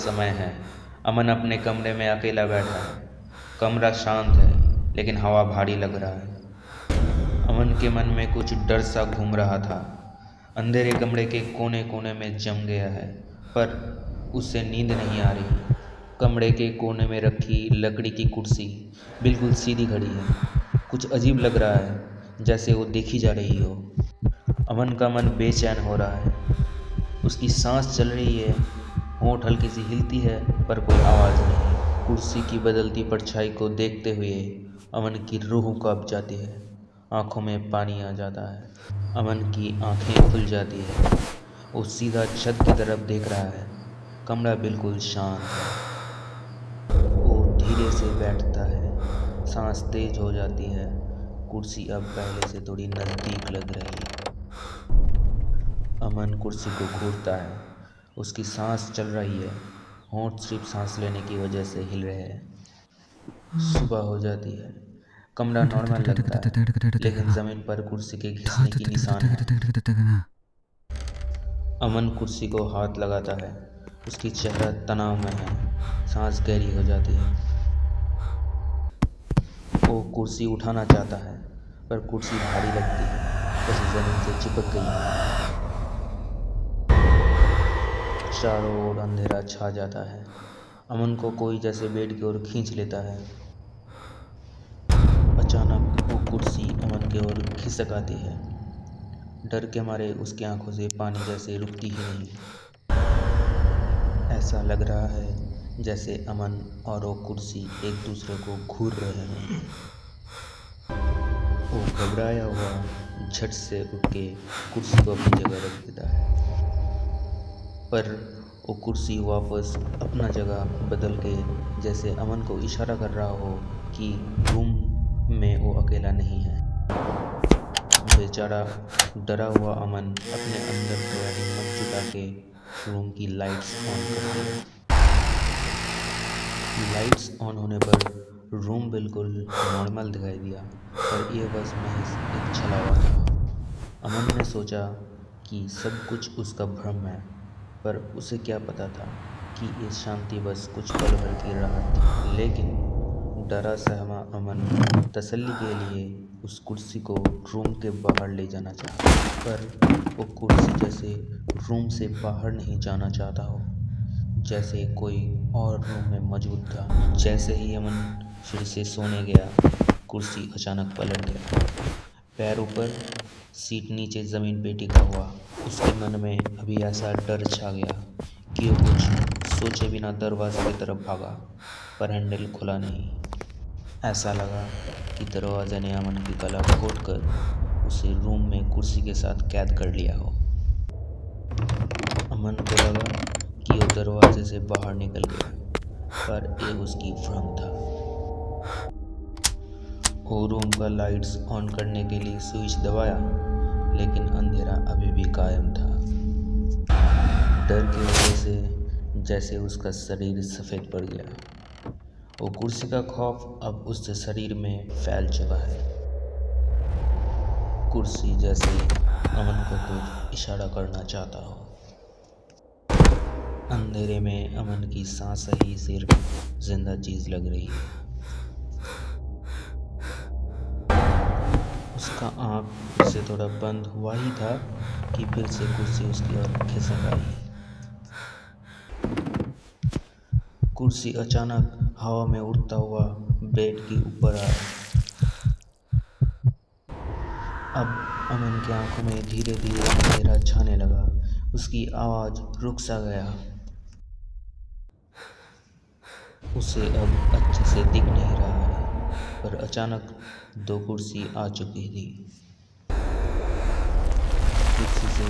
समय है। अमन अपने कमरे में अकेला बैठा है। कमरा शांत है लेकिन हवा भारी लग रहा है। अमन के मन में कुछ डर सा घूम रहा था। अंधेरे कमरे के कोने कोने में जम गया है पर उससे नींद नहीं आ रही। कमरे के कोने में रखी लकड़ी की कुर्सी बिल्कुल सीधी खड़ी है। कुछ अजीब लग रहा है जैसे वो देखी जा रही हो। अमन का मन बेचैन हो रहा है। उसकी सांस चल रही है, होंठ हल्की सी हिलती है पर कोई आवाज़ नहीं। कुर्सी की बदलती परछाई को देखते हुए अमन की रूह कांप जाती है। आंखों में पानी आ जाता है। अमन की आंखें खुल जाती है। वो सीधा छत की तरफ देख रहा है। कमरा बिल्कुल शांत है। वो धीरे से बैठता है। सांस तेज हो जाती है। कुर्सी अब पहले से थोड़ी नज़दीक लग रही है। अमन कुर्सी को घूरता है। उसकी सांस चल रही है। होंठ सिर्फ सांस लेने की वजह से हिल रहे हैं। सुबह हो जाती है। कमरा नॉर्मल लगता है लेकिन ज़मीन पर कुर्सी के घिसने की निशान है। अमन कुर्सी को हाथ लगाता है। उसकी चेहरा तनाव में है। सांस गहरी हो जाती है। वो कुर्सी उठाना चाहता है पर कुर्सी भारी लगती है, जैसे ज़मीन से चिपक गई है। चारों ओर अंधेरा छा जाता है। अमन को कोई जैसे बेड की ओर खींच लेता है। अचानक वो कुर्सी अमन की ओर खिसक आती है। डर के मारे उसकी आंखों से पानी जैसे रुकती ही नहीं। ऐसा लग रहा है जैसे अमन और वो कुर्सी एक दूसरे को घूर रहे हैं। वो घबराया हुआ झट से उठ के कुर्सी को अपनी जगह रख देता है पर वो कुर्सी वापस अपना जगह बदल के जैसे अमन को इशारा कर रहा हो कि रूम में वो अकेला नहीं है। बेचारा डरा हुआ अमन अपने अंदर थोड़ा हिम्मत जुटा के रूम की लाइट्स ऑन कर दिया। लाइट्स ऑन होने पर रूम बिल्कुल नॉर्मल दिखाई दिया पर ये बस महज एक छलावा था। अमन ने सोचा कि सब कुछ उसका भ्रम है पर उसे क्या पता था कि ये शांति बस कुछ पल भर की राहत थी। लेकिन डरा सहमा अमन तसल्ली के लिए उस कुर्सी को रूम के बाहर ले जाना चाहा पर वो कुर्सी जैसे रूम से बाहर नहीं जाना चाहता हो, जैसे कोई और रूम में मौजूद था। जैसे ही अमन फिर से सोने गया, कुर्सी अचानक पलट गया। पैर ऊपर, सीट नीचे ज़मीन पे टिका हुआ। उसके मन में अभी ऐसा डर छा गया कि वो कुछ सोचे बिना दरवाजे की तरफ भागा पर हैंडल खुला नहीं। ऐसा लगा कि दरवाजे ने अमन की गला घोंटकर उसे रूम में कुर्सी के साथ कैद कर लिया हो। अमन को लगा कि वो दरवाजे से बाहर निकल गया पर ये उसकी भ्रम था। वो रूम का लाइट्स ऑन करने के लिए स्विच दबाया लेकिन अंधेरा अभी भी कायम था। डर की वजह से जैसे उसका शरीर सफ़ेद पड़ गया। वो कुर्सी का खौफ अब उससे शरीर में फैल चुका है। कुर्सी जैसे अमन को कुछ इशारा करना चाहता हो। अंधेरे में अमन की सांस ही सिर्फ जिंदा चीज़ लग रही है। उसका आँख उससे थोड़ा बंद हुआ ही था कि फिर से कुर्सी उसकी ओर खिसक आई। कुर्सी अचानक हवा में उड़ता हुआ बेड के ऊपर आया। अब अमन की आंखों में धीरे धीरे अंधेरा छाने लगा। उसकी आवाज़ रुक सा गया। उसे अब अच्छे से दिख नहीं रहा है पर अचानक दो कुर्सी आ चुकी थी। कुर्सी से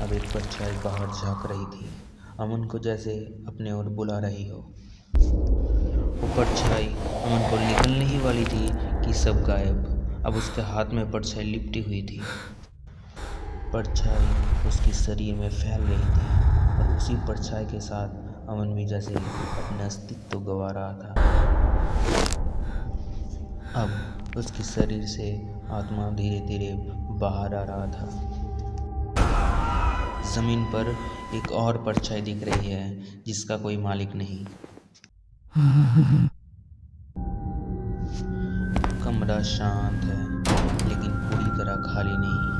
अब एक परछाई बाहर झांक रही थी, अमन को जैसे अपने ओर बुला रही हो। वो परछाई अमन को निकलने ही वाली थी कि सब गायब। अब उसके हाथ में परछाई लिपटी हुई थी। परछाई उसके शरीर में फैल रही थी और उसी परछाई के साथ अमन भी जैसे अपना अस्तित्व गंवा रहा था। अब उसके शरीर से आत्मा धीरे धीरे बाहर आ रहा था। जमीन पर एक और परछाई दिख रही है जिसका कोई मालिक नहीं। कमरा शांत है लेकिन पूरी तरह खाली नहीं।